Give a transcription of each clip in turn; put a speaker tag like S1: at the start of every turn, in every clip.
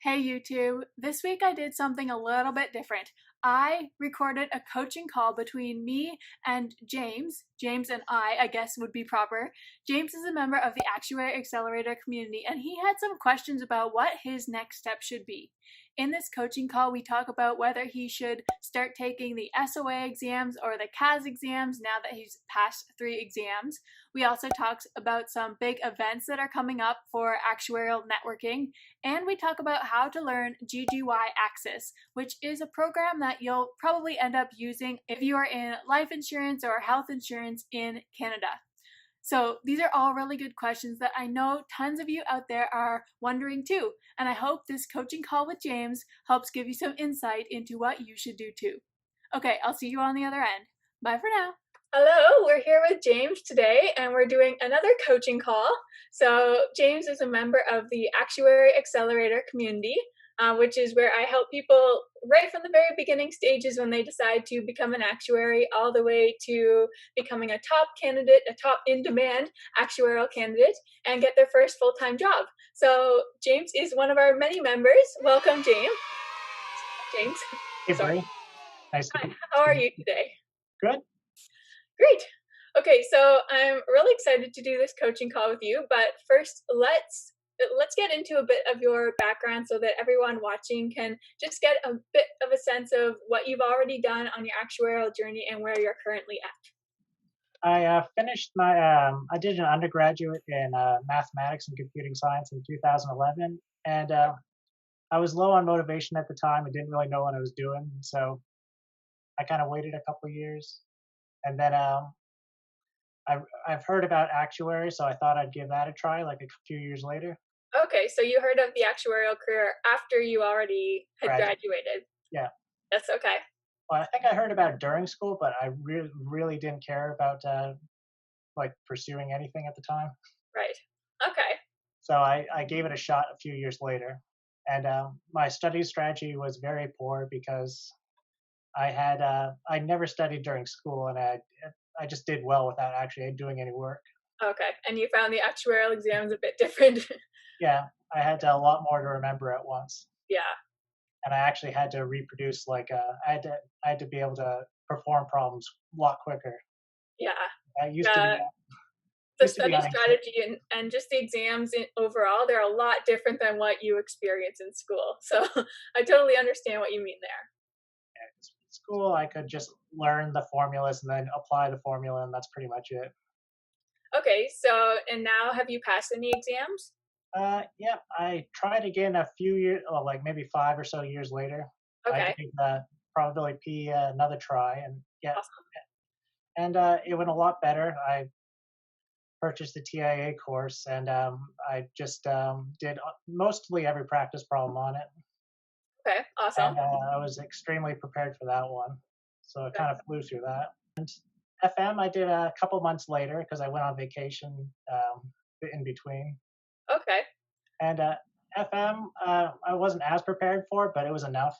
S1: Hey YouTube, this week I did something a little bit different. I recorded a coaching call between me and James. James and I guess would be proper. James is a member of the Actuary Accelerator Community, and he had some questions about what his next step should be. In this coaching call, we talk about whether he should start taking the SOA exams or the CAS exams now that he's passed 3 exams. We also talked about some big events that are coming up for actuarial networking, and we talk about how to learn GGY AXIS, which is a program that you'll probably end up using if you are in life insurance or health insurance in Canada. So these are all really good questions that I know tons of you out there are wondering too, and I hope this coaching call with James helps give you some insight into what you should do too. Okay, I'll see you on the other end. Bye for now. Hello, we're here with James today, and we're doing another coaching call. So James is a member of the Actuary Accelerator Community, which is where I help people right from the very beginning stages when they decide to become an actuary, all the way to becoming a top candidate, a top in-demand actuarial candidate, and get their first full-time job. So James is one of our many members. Welcome, James. James.
S2: Hey, Bree. Nice to meet you.
S1: How are you today?
S2: Good.
S1: Great. Okay, so I'm really excited to do this coaching call with you, but first let's get into a bit of your background so that everyone watching can just get a bit of a sense of what you've already done on your actuarial journey and where you're currently at.
S2: I finished my, I did an undergraduate in mathematics and computing science in 2011, and I was low on motivation at the time. I didn't really know what I was doing, so I kind of waited a couple of years. And then I've heard about actuary, so I thought I'd give that a try like a few years later.
S1: Okay, so you heard of the actuarial career after you already had graduated.
S2: Yeah.
S1: That's okay.
S2: Well, I think I heard about it during school, but I really didn't care about like pursuing anything at the time.
S1: Right. Okay.
S2: So I gave it a shot a few years later. And my study strategy was very poor because I never studied during school, and I just did well without actually doing any work. Okay,
S1: and you found the actuarial exams a bit different.
S2: Yeah, I had a lot more to remember at once.
S1: Yeah.
S2: And I actually had to reproduce, like, I had to be able to perform problems a lot quicker.
S1: Yeah.
S2: I used to be,
S1: the study strategy and just the exams overall, they're a lot different than what you experience in school. So I totally understand what you mean there.
S2: In school, I could just learn the formulas and then apply the formula, and that's pretty much it.
S1: Okay, so, and now have you passed any exams?
S2: Yeah, I tried again a few years, or like maybe 5 or so years later.
S1: Okay.
S2: I gave probability P another try, and yeah,
S1: awesome.
S2: And it went a lot better. I purchased the TIA course, and I just did mostly every practice problem on it.
S1: Okay, awesome.
S2: And I was extremely prepared for that one, so I kind of flew through that. And FM, I did a couple months later because I went on vacation in between.
S1: Okay.
S2: And FM, I wasn't as prepared for, but it was enough.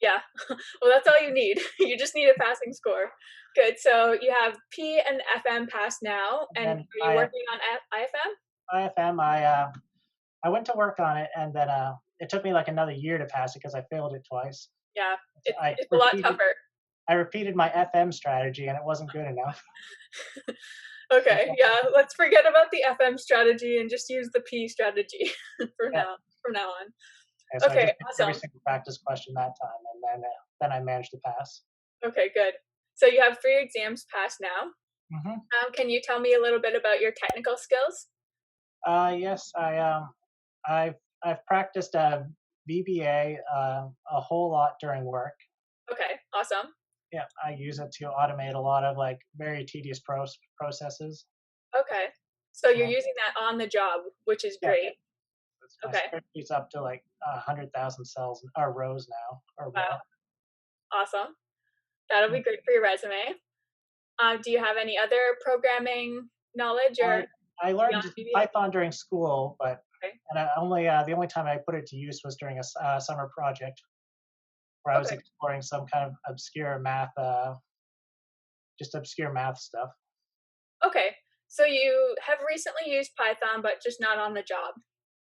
S1: Yeah, well, that's all you need. You just need a passing score. Good, so you have P and FM passed now, and are you working on IFM?
S2: IFM, I went to work on it, and then it took me like another year to pass it because I failed it twice.
S1: Yeah, it's a lot tougher.
S2: I repeated my FM strategy, and it wasn't good enough.
S1: Okay, yeah, let's forget about the FM strategy and just use the P strategy from now on.
S2: Yeah, so okay, I just awesome. Every single practice question that time, and then I managed to pass.
S1: Okay, good. So you have 3 exams passed now.
S2: Mm-hmm.
S1: Can you tell me a little bit about your technical skills?
S2: Yes, I've practiced VBA a whole lot during work.
S1: Okay, awesome.
S2: Yeah, I use it to automate a lot of like very tedious processes.
S1: Okay, so you're using that on the job, which is great.
S2: Okay. It's up to like 100,000 cells or rows now. Or
S1: wow. More. Awesome. That'll be great for your resume. Do you have any other programming knowledge? Or
S2: I learned Python during school, but and the only time I put it to use was during a summer project where I was exploring some kind of obscure math, just obscure math stuff.
S1: Okay, so you have recently used Python, but just not on the job.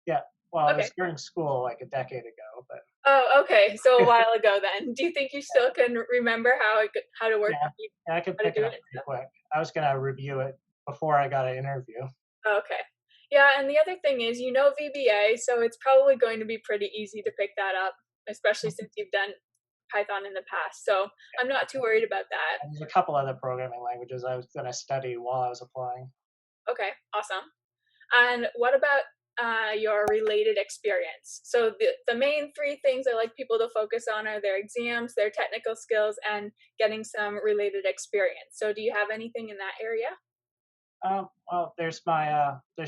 S2: Yeah, Well, it
S1: Okay.
S2: was during school like a decade ago, but
S1: Oh, okay. So a while ago then. Do you think you still can remember how to work,
S2: yeah, yeah, I could
S1: how to
S2: pick it
S1: do
S2: up
S1: it and
S2: pretty
S1: stuff?
S2: quick. I was gonna review it before I got an interview.
S1: Okay. Yeah, and the other thing is, VBA, so it's probably going to be pretty easy to pick that up, especially since you've done Python in the past. So I'm not too worried about that.
S2: And there's a couple other programming languages I was gonna study while I was applying.
S1: Okay, awesome. And what about your related experience? So the main three things I like people to focus on are their exams, their technical skills, and getting some related experience. So do you have anything in that area?
S2: Well, there's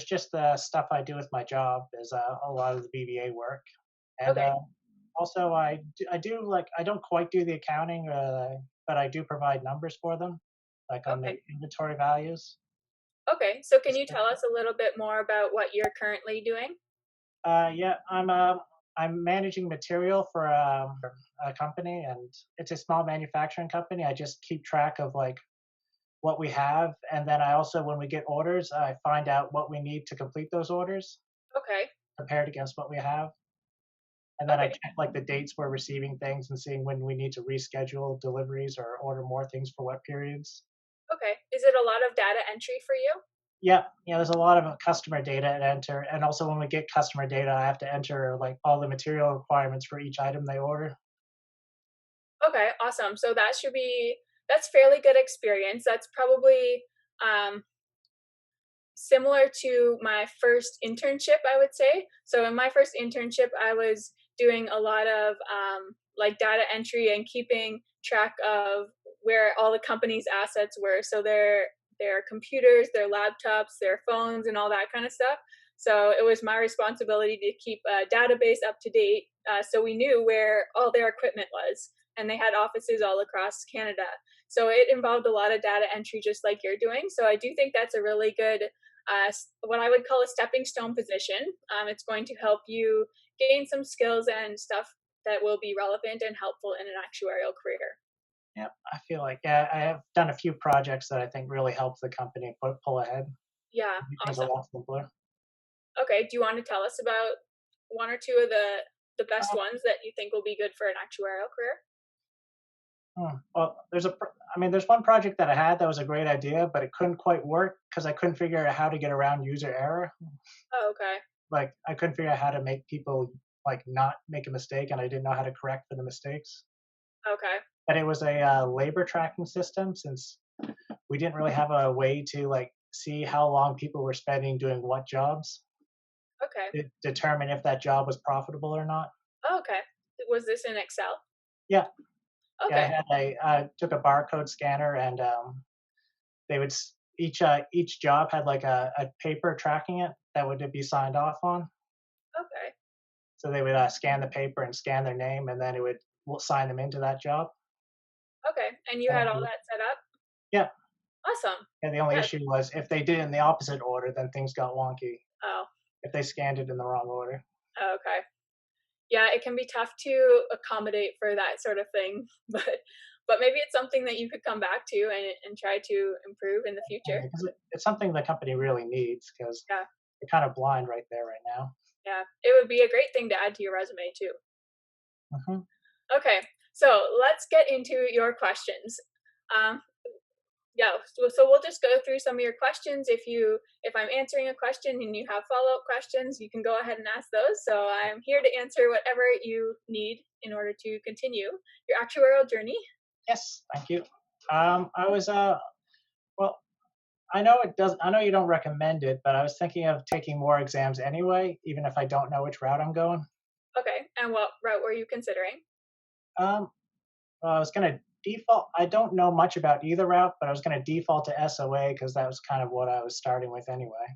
S2: just the stuff I do with my job. There's a lot of the BBA work, and
S1: Okay.
S2: also I do like I don't quite do the accounting, but I do provide numbers for them, like on the
S1: Okay.
S2: inventory values.
S1: Okay. So can you tell us a little bit more about what you're currently doing?
S2: Yeah, I'm managing material for a company, and it's a small manufacturing company. I just keep track of like what we have, and then I also, when we get orders, I find out what we need to complete those orders
S1: Okay.
S2: compared against what we have, and then I
S1: Okay.
S2: check like the dates we're receiving things and seeing when we need to reschedule deliveries or order more things for what periods.
S1: Okay. Is it a lot of data entry for you?
S2: Yeah, yeah. There's a lot of customer data to enter, and also when we get customer data, I have to enter like all the material requirements for each item they order.
S1: Okay, awesome. So that's fairly good experience. That's probably um, similar to my first internship, I would say. So in my first internship, I was doing a lot of like data entry and keeping track of where all the company's assets were. So their computers, their laptops, their phones, and all that kind of stuff. So it was my responsibility to keep a database up to date, so we knew where all their equipment was. And they had offices all across Canada. So it involved a lot of data entry, just like you're doing. So I do think that's a really good what I would call a stepping stone position. It's going to help you gain some skills and stuff that will be relevant and helpful in an actuarial career.
S2: Yeah, I feel like, yeah, I have done a few projects that I think really help the company pull ahead.
S1: Yeah,
S2: Make things a
S1: awesome.
S2: lot simpler.
S1: Okay, do you want to tell us about one or two of the best
S2: Uh,
S1: ones that you think will be good for an actuarial career?
S2: well, I mean, there's one project that I had that was a great idea, but it couldn't quite work because I couldn't figure out how to get around user error.
S1: Oh, okay.
S2: Like, I couldn't figure out how to make people like not make a mistake, and I didn't know how to correct for the mistakes.
S1: Okay.
S2: But it was a labor tracking system, since we didn't really have a way to like see how long people were spending doing what jobs
S1: Okay.
S2: to determine if that job was profitable or not.
S1: Oh, okay. Was this in Excel?
S2: Yeah, yeah.
S1: Okay.
S2: I took a barcode scanner, and they would each job had like a paper tracking it that would be signed off on.
S1: Okay.
S2: So they would scan the paper and scan their name, and then it would sign them into that job.
S1: Okay. And you
S2: And
S1: had
S2: then
S1: all that set up?
S2: yeah,
S1: Awesome.
S2: and the only
S1: Yeah.
S2: issue was if they did it in the opposite order, then things got wonky.
S1: Oh,
S2: If they scanned it in the wrong order.
S1: okay. Yeah, it can be tough to accommodate for that sort of thing, but maybe it's something that you could come back to and try to improve in the future.
S2: Because it's something the company really needs, because
S1: Yeah,
S2: they're kind of blind right there right now.
S1: yeah. It would be a great thing to add to your resume too.
S2: Hmm.
S1: Okay, so let's get into your questions. Um, yeah, so we'll just go through some of your questions. If I'm answering a question and you have follow-up questions, you can go ahead and ask those. So I'm here to answer whatever you need in order to continue your actuarial journey.
S2: Yes, thank you. I was well, I know it does. I know you don't recommend it, but I was thinking of taking more exams anyway, even if I don't know which route I'm going.
S1: Okay, and what route were you considering?
S2: Um, well, I was gonna default. I don't know much about either route, but I was gonna default to SOA because that was kind of what I was starting with anyway.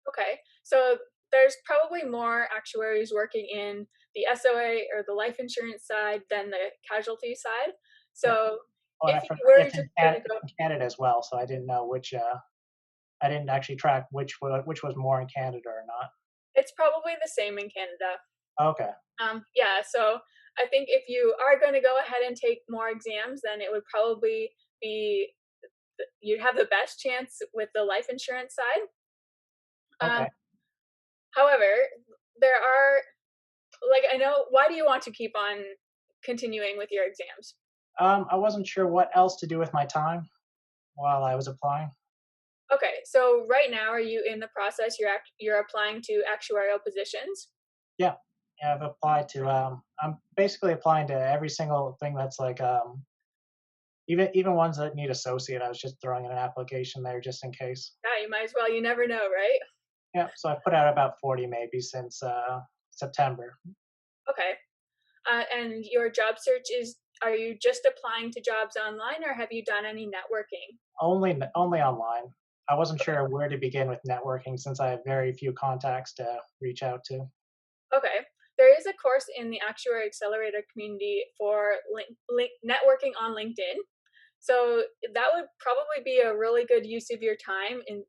S1: Okay, so there's probably more actuaries working in the SOA or the life insurance side than the casualty side.
S2: Yeah.
S1: So
S2: Oh, and
S1: if you were just going to go,
S2: In Canada as well, so I didn't know which. I didn't actually track which was more in Canada or not.
S1: it's probably the same in Canada.
S2: Okay.
S1: Yeah, so I think if you are going to go ahead and take more exams, then it would probably be you'd have the best chance with the life insurance side. Um,
S2: Okay.
S1: However, there are, like, I know, why do you want to keep on continuing with your exams?
S2: I wasn't sure what else to do with my time while I was applying.
S1: Okay, so right now, are you in the process? You're applying to actuarial positions.
S2: Yeah, yeah, I've applied to. I'm basically applying to every single thing that's like even ones that need associate. I was just throwing in an application there just in case.
S1: Yeah, you might as well. You never know, right?
S2: Yeah, so I put out about 40 maybe since September.
S1: Okay. And your job search is, are you just applying to jobs online or have you done any networking?
S2: Only online. I wasn't sure where to begin with networking since I have very few contacts to reach out to.
S1: Okay. There is a course in the Actuary Accelerator community for networking on LinkedIn. So that would probably be a really good use of your time in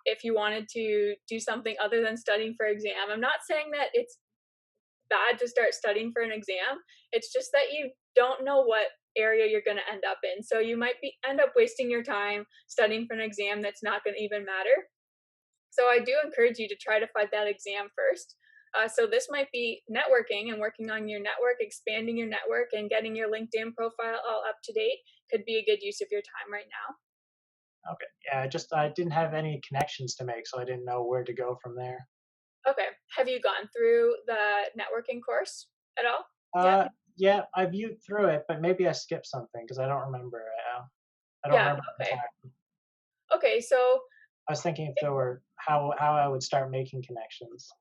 S1: if you wanted to do something other than studying for exam. I'm not saying that it's bad to start studying for an exam. It's just that you don't know what area you're going to end up in. So you might end up wasting your time studying for an exam that's not going to even matter. So I do encourage you to try to find that exam first. So this might be networking and working on your network, expanding your network, and getting your LinkedIn profile all up to date could be a good use of your time right now.
S2: Okay, yeah, I didn't have any connections to make, so I didn't know where to go from there.
S1: Okay. Have you gone through the networking course at all yet?
S2: Uh, yeah, I viewed through it, but maybe I skipped something because I don't remember. I don't
S1: Yeah.
S2: remember the
S1: Okay.
S2: time.
S1: Okay. So
S2: I was thinking if there were how I would start making connections.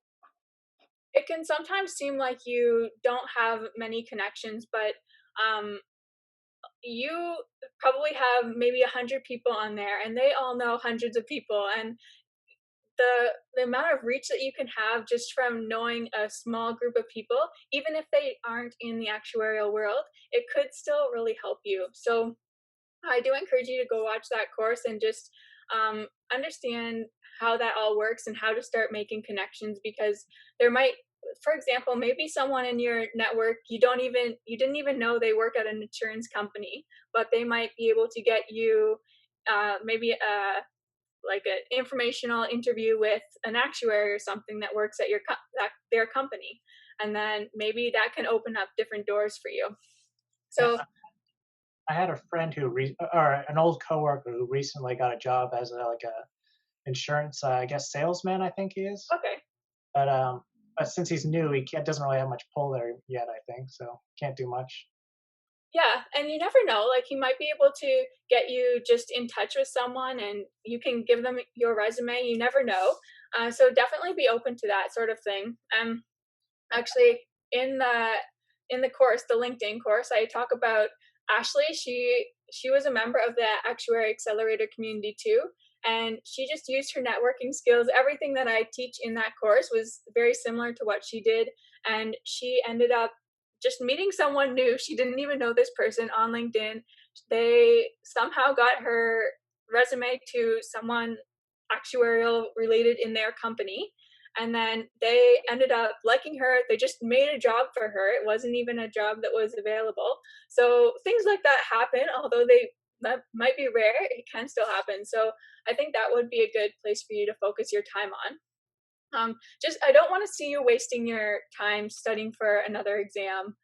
S1: it can sometimes seem like you don't have many connections, but um, you probably have maybe 100 people on there, and they all know hundreds of people, and the amount of reach that you can have just from knowing a small group of people, even if they aren't in the actuarial world, it could still really help you. So I do encourage you to go watch that course and just understand how that all works and how to start making connections, because there might, for example, maybe someone in your network you didn't even know they work at an insurance company, but they might be able to get you maybe like an informational interview with an actuary or something that works at their company, and then maybe that can open up different doors for you.
S2: Yeah,
S1: So
S2: I had a friend or an old coworker who recently got a job as a insurance, I guess salesman. I think he is,
S1: okay.
S2: but since he's new, doesn't really have much pull there yet. I think so. Can't do much.
S1: Yeah, and you never know, like, he might be able to get you just in touch with someone, and you can give them your resume, you never know. So definitely be open to that sort of thing. Actually, in the course, the LinkedIn course, I talk about Ashley. She was a member of the Actuary Accelerator Community too, and she just used her networking skills. Everything that I teach in that course was very similar to what she did, and she ended up just meeting someone new. She didn't even know this person on LinkedIn. They somehow got her resume to someone actuarial related in their company, and then they ended up liking her. They just made a job for her. It wasn't even a job that was available. So things like that happen, although that might be rare, it can still happen. So I think that would be a good place for you to focus your time on. Just I don't want to see you wasting your time studying for another exam,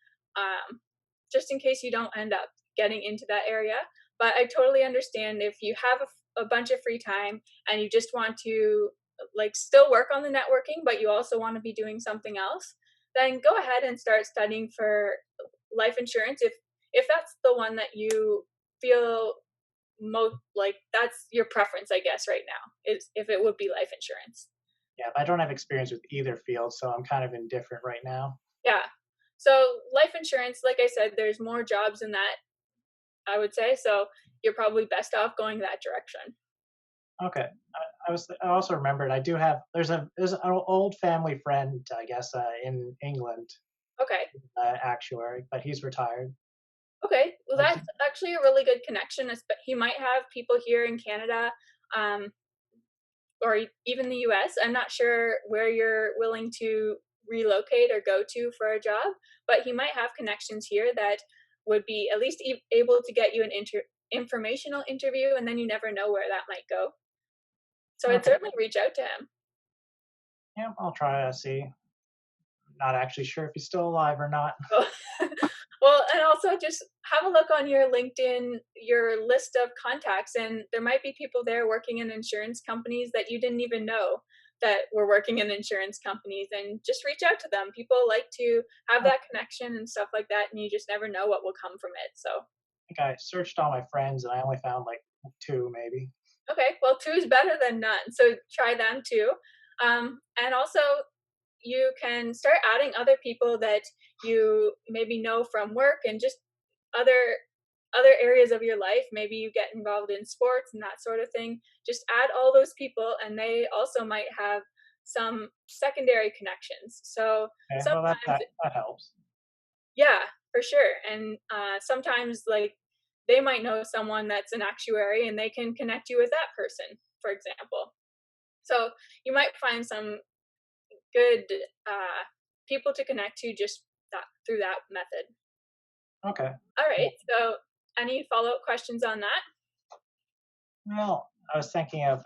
S1: just in case you don't end up getting into that area. But I totally understand if you have a bunch of free time and you just want to like still work on the networking, but you also want to be doing something else, then go ahead and start studying for life insurance if that's the one that you feel most like that's your preference, I guess, right now, is if it would be life insurance.
S2: Yeah, but I don't have experience with either field, so I'm kind of indifferent right now.
S1: Yeah. So life insurance, like I said, there's more jobs in that, I would say. So you're probably best off going that direction.
S2: Okay. I also remembered I do have there's an old family friend, I guess, in England,
S1: Okay.
S2: actuary, but he's retired.
S1: Okay. Well,
S2: I
S1: that's
S2: do,
S1: actually a really good connection. He might have people here in Canada, um, or even the US. I'm not sure where you're willing to relocate or go to for a job, but he might have connections here that would be at least able to get you an informational interview, and then you never know where that might go. So I'd
S2: okay.
S1: certainly reach out to him.
S2: Yeah, I'll try to see. not actually sure if he's still alive or not.
S1: Well, well, and also just have a look on your LinkedIn, your list of contacts, and there might be people there working in insurance companies that you didn't even know that were working in insurance companies, and just reach out to them. People like to have
S2: I
S1: that connection and stuff like that, and you just never know what will come from it. So,
S2: think I searched all my friends and I only found like two, maybe.
S1: okay, well, two is better than none. So try them too. And also, you can start adding other people that you maybe know from work and just other areas of your life. Maybe you get involved in sports and that sort of thing. Just add all those people, and they also might have some secondary connections. So
S2: Okay, well
S1: sometimes,
S2: that helps.
S1: yeah, for sure. And sometimes, like, they might know someone that's an actuary, and they can connect you with that person, for example. So you might find some good uh, people to connect to just through that method.
S2: Okay.
S1: All right.
S2: Cool.
S1: So, any follow up questions on that?
S2: Well, I was thinking of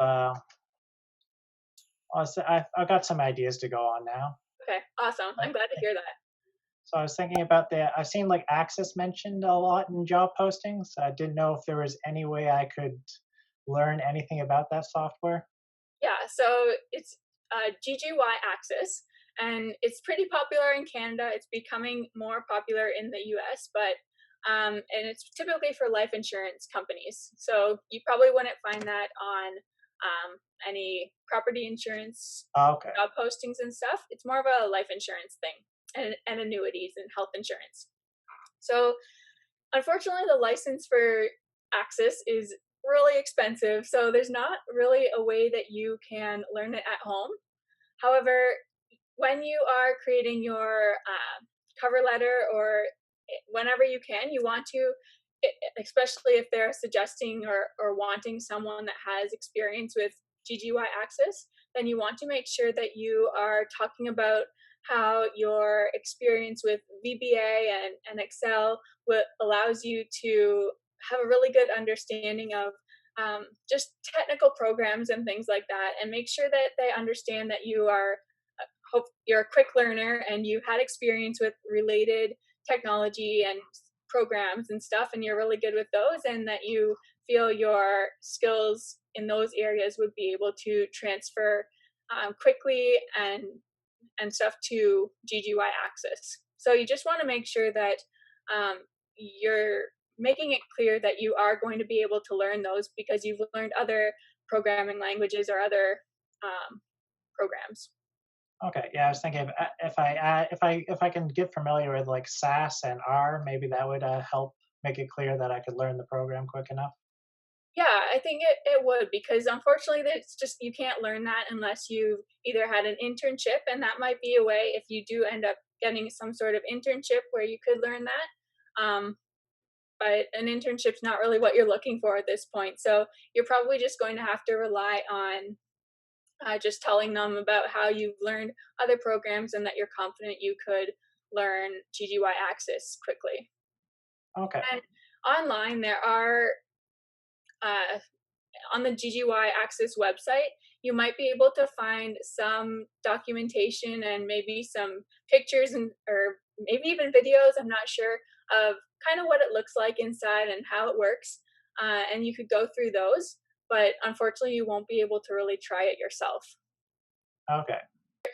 S2: I've got some ideas to go on now.
S1: Okay. Awesome. I'm glad to hear that.
S2: So I was thinking about I've seen like Axis mentioned a lot in job postings. I didn't know if there was any way I could learn anything about that software.
S1: Yeah. So it's GGY AXIS, and it's pretty popular in Canada. It's becoming more popular in the US, but and it's typically for life insurance companies. So you probably wouldn't find that on any property insurance
S2: Oh, okay.
S1: job postings and stuff. It's more of a life insurance thing, and annuities and health insurance. So unfortunately, the license for Axis is really expensive. So there's not really a way that you can learn it at home. However, when you are creating your cover letter, or whenever you can, you want to, especially if they're suggesting or wanting someone that has experience with GGY Access, then you want to make sure that you are talking about how your experience with VBA and Excel allows you to have a really good understanding of just technical programs and things like that, and make sure that they understand that you are hope you're a quick learner and you've had experience with related technology and programs and stuff, and you're really good with those, and that you feel your skills in those areas would be able to transfer quickly and stuff to GGY Access. So you just want to make sure that you're making it clear that you are going to be able to learn those because you've learned other programming languages or other programs.
S2: Okay. Yeah, I was thinking if I can get familiar with like SAS and R, maybe that would help make it clear that I could learn the program quick enough.
S1: Yeah, I think it would, because unfortunately it's just you can't learn that unless you've either had an internship, and that might be a way if you do end up getting some sort of internship where you could learn that. But an internship's not really what you're looking for at this point. So you're probably just going to have to rely on just telling them about how you've learned other programs and that you're confident you could learn GGY Access quickly.
S2: Okay.
S1: And online, there are uh, on the GGY Access website, you might be able to find some documentation and maybe some pictures and or maybe even videos. I'm not sure of kind of what it looks like inside and how it works, and you could go through those. But unfortunately, you won't be able to really try it yourself.
S2: Okay.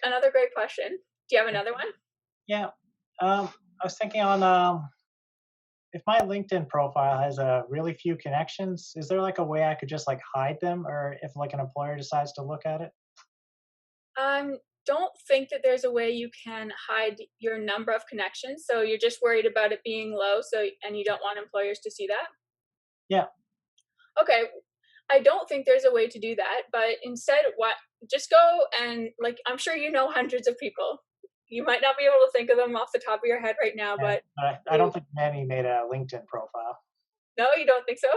S1: Another great question. Do you have another one?
S2: Yeah. I was thinking on if my LinkedIn profile has really few connections, is there like a way I could just like hide them, or if like an employer decides to look at it?
S1: Don't think that there's a way you can hide your number of connections. So you're just worried about it being low. So and you don't want employers to see that.
S2: Yeah.
S1: Okay, I don't think there's a way to do that, but instead, what just go and, like, I'm sure you know hundreds of people. You might not be able to think of them off the top of your head right now,
S2: And
S1: but
S2: I
S1: you
S2: don't think many made a LinkedIn profile.
S1: no, you don't think so?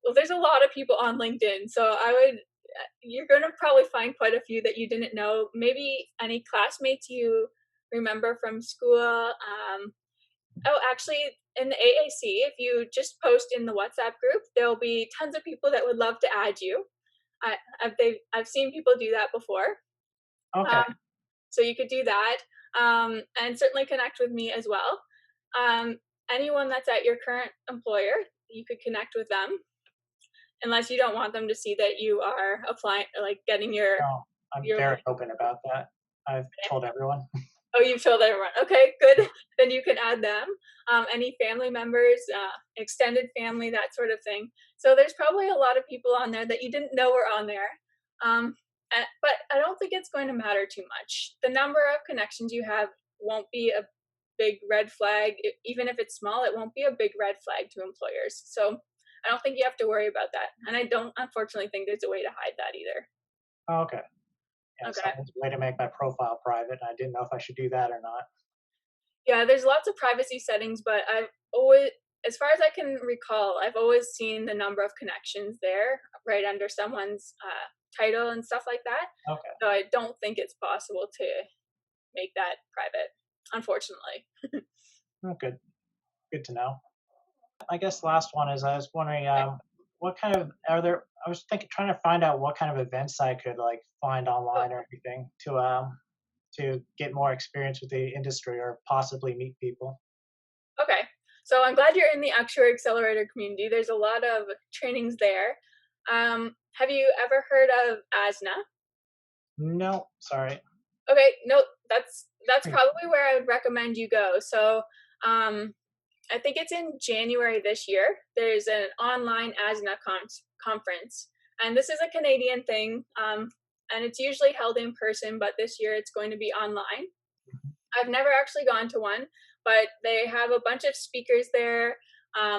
S1: Well, there's a lot of people on LinkedIn, so I would. You're gonna probably find quite a few that you didn't know. Maybe any classmates you remember from school. Oh, actually, in the AAC, if you just post in the WhatsApp group, there'll be tons of people that would love to add you. I've seen people do that before.
S2: Okay.
S1: Um, so you could do that.
S3: and certainly connect with me as well. Um, Anyone that's at your current employer, you could connect with them, unless you don't want them to see that you are applying, like getting
S2: No, I'm
S3: your.
S2: very open about that. I've told everyone.
S3: Oh, you've told everyone. Okay, good. Then you can add them. Any family members, extended family, that sort of thing. So there's probably a lot of people on there that you didn't know were on there. But I don't think it's going to matter too much. The number of connections you have won't be a big red flag. Even if it's small, it won't be a big red flag to employers. So I don't think you have to worry about that. And I don't, unfortunately, think there's a way to hide that either.
S2: Oh, okay. Yeah, so
S3: Okay.
S2: there's a way to make my profile private, and I didn't know if I should do that or not.
S3: Yeah, there's lots of privacy settings, but I've always, as far as I can recall, I've always seen the number of connections there right under someone's title and stuff like that.
S2: Okay.
S3: So I don't think it's possible to make that private, unfortunately.
S2: Oh, good. Good to know. I guess the last one is I was wondering, what kind of are there? I was thinking, trying to find out what kind of events I could like find online or anything to get more experience with the industry or possibly meet people.
S3: Okay. So I'm glad you're in the Actuary Accelerator community. There's a lot of trainings there. Have you ever heard of ASNA?
S2: No, sorry.
S3: Okay, no, that's probably where I would recommend you go. So I think it's in January this year. There's an online ASNA conference, and this is a Canadian thing, and it's usually held in person, but this year it's going to be online. I've never actually gone to one, but they have a bunch of speakers there.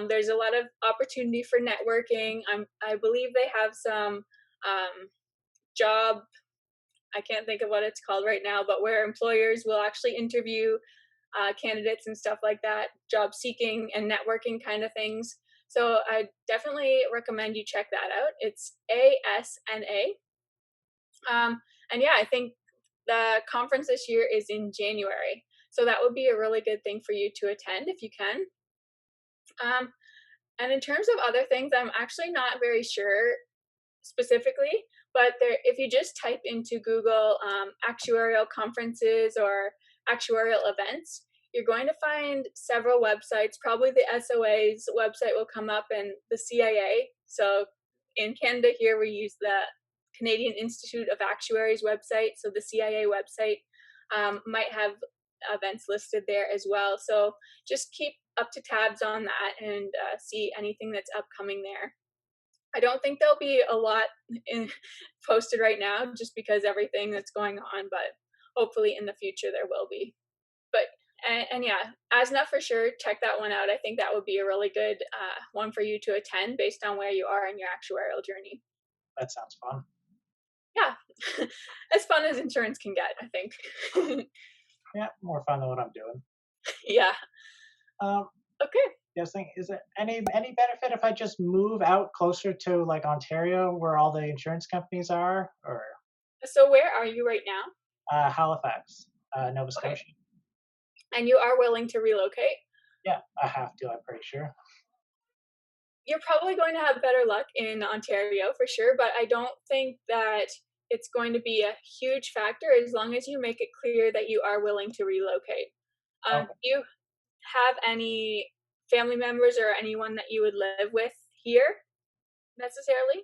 S3: There's a lot of opportunity for networking. I believe they have some job, I can't think of what it's called right now, but where employers will actually interview candidates and stuff like that, job seeking and networking kind of things. So I definitely recommend you check that out. It's ASNA. And yeah, I think the conference this year is in January. So that would be a really good thing for you to attend if you can. Um, and in terms of other things, I'm actually not very sure specifically, but there, if you just type into Google actuarial conferences or actuarial events, you're going to find several websites. Probably the SOA's website will come up, and the CIA. So in Canada here, we use the Canadian Institute of Actuaries website. So the CIA website might have events listed there as well. So just keep up to tabs on that and see anything that's upcoming there. I don't think there'll be a lot posted right now just because everything that's going on, but hopefully in the future there will be. But and yeah, ASNA for sure, check that one out. I think that would be a really good one for you to attend based on where you are in your actuarial journey.
S2: That sounds fun.
S3: Yeah, as fun as insurance can get, I think.
S2: Yeah, more fun than what I'm doing.
S3: Yeah.
S2: Um,
S3: Okay.
S2: Guessing is there any benefit if I just move out closer to like Ontario where all the insurance companies are, or
S3: So where are you right now?
S2: Halifax, Nova
S3: Okay.
S2: Scotia?
S3: And you are willing to relocate?
S2: Yeah, I have to. I'm pretty sure.
S3: You're probably going to have better luck in Ontario for sure, but I don't think that it's going to be a huge factor as long as you make it clear that you are willing to relocate. Do
S2: Okay.
S3: you have any family members or anyone that you would live with here necessarily?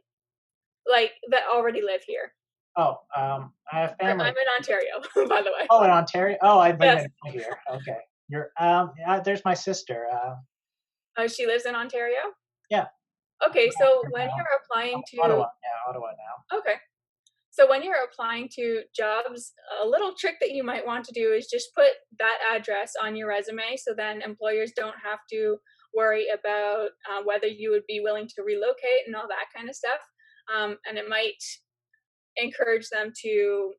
S3: Like that already live here?
S2: Oh, I have
S3: I'm
S2: family.
S3: in Ontario, by the way.
S2: Oh, in Ontario. Oh, I live
S3: Yes.
S2: in here. Okay. You're there's my sister.
S3: Oh, she lives in Ontario?
S2: Yeah.
S3: Okay, so when
S2: Now.
S3: you're applying
S2: Ottawa.
S3: to,
S2: Yeah, Ottawa now.
S3: okay. So when you're applying to jobs, a little trick that you might want to do is just put that address on your resume so then employers don't have to worry about whether you would be willing to relocate and all that kind of stuff. And it might encourage them to,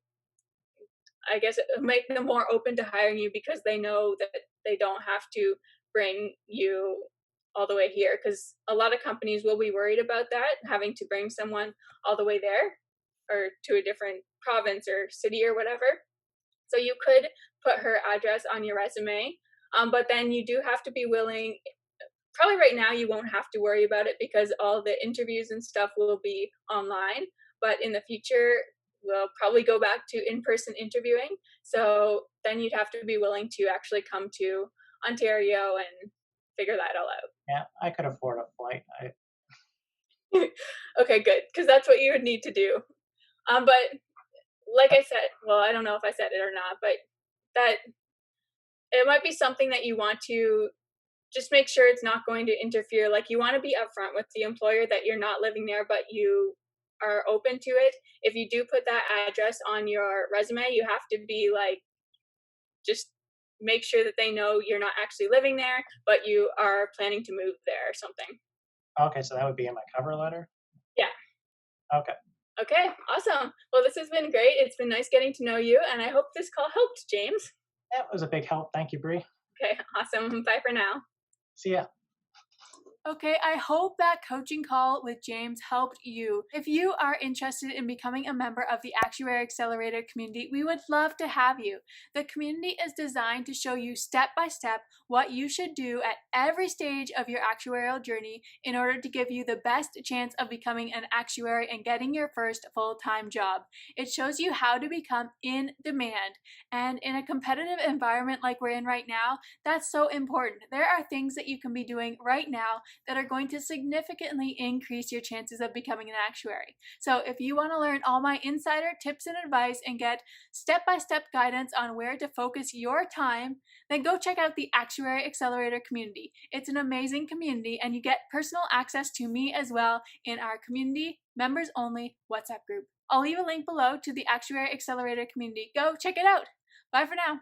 S3: I guess, make them more open to hiring you because they know that they don't have to bring you all the way here. Because a lot of companies will be worried about that, having to bring someone all the way there or to a different province or city or whatever. So you could put her address on your resume, but then you do have to be willing. Probably right now you won't have to worry about it because all the interviews and stuff will be online. But in the future, will probably go back to in-person interviewing. So then you'd have to be willing to actually come to Ontario and figure that all out.
S2: Yeah, I could afford a flight.
S3: Okay, good, because that's what you would need to do. But like I said, well, I don't know if I said it or not, but that it might be something that you want to just make sure it's not going to interfere. Like, you want to be upfront with the employer that you're not living there, but you are open to it. If you do put that address on your resume, you have to be like, just make sure that they know you're not actually living there, but you are planning to move there or something.
S2: Okay, so that would be in my cover letter?
S3: Yeah.
S2: Okay.
S3: Okay, awesome. Well, this has been great. It's been nice getting to know you, and I hope this call helped, James.
S2: That was a big help. Thank you, Bree.
S3: Okay, awesome. Bye for now.
S2: See ya.
S1: Okay, I hope that coaching call with James helped you. If you are interested in becoming a member of the Actuary Accelerator community, we would love to have you. The community is designed to show you step by step what you should do at every stage of your actuarial journey in order to give you the best chance of becoming an actuary and getting your first full-time job. It shows you how to become in demand, and in a competitive environment like we're in right now, that's so important. There are things that you can be doing right now that are going to significantly increase your chances of becoming an actuary. So if you want to learn all my insider tips and advice and get step-by-step guidance on where to focus your time, then go check out the Actuary Accelerator Community. It's an amazing community, and you get personal access to me as well in our community members only WhatsApp group. I'll leave a link below to the Actuary Accelerator Community. Go check it out. Bye for now.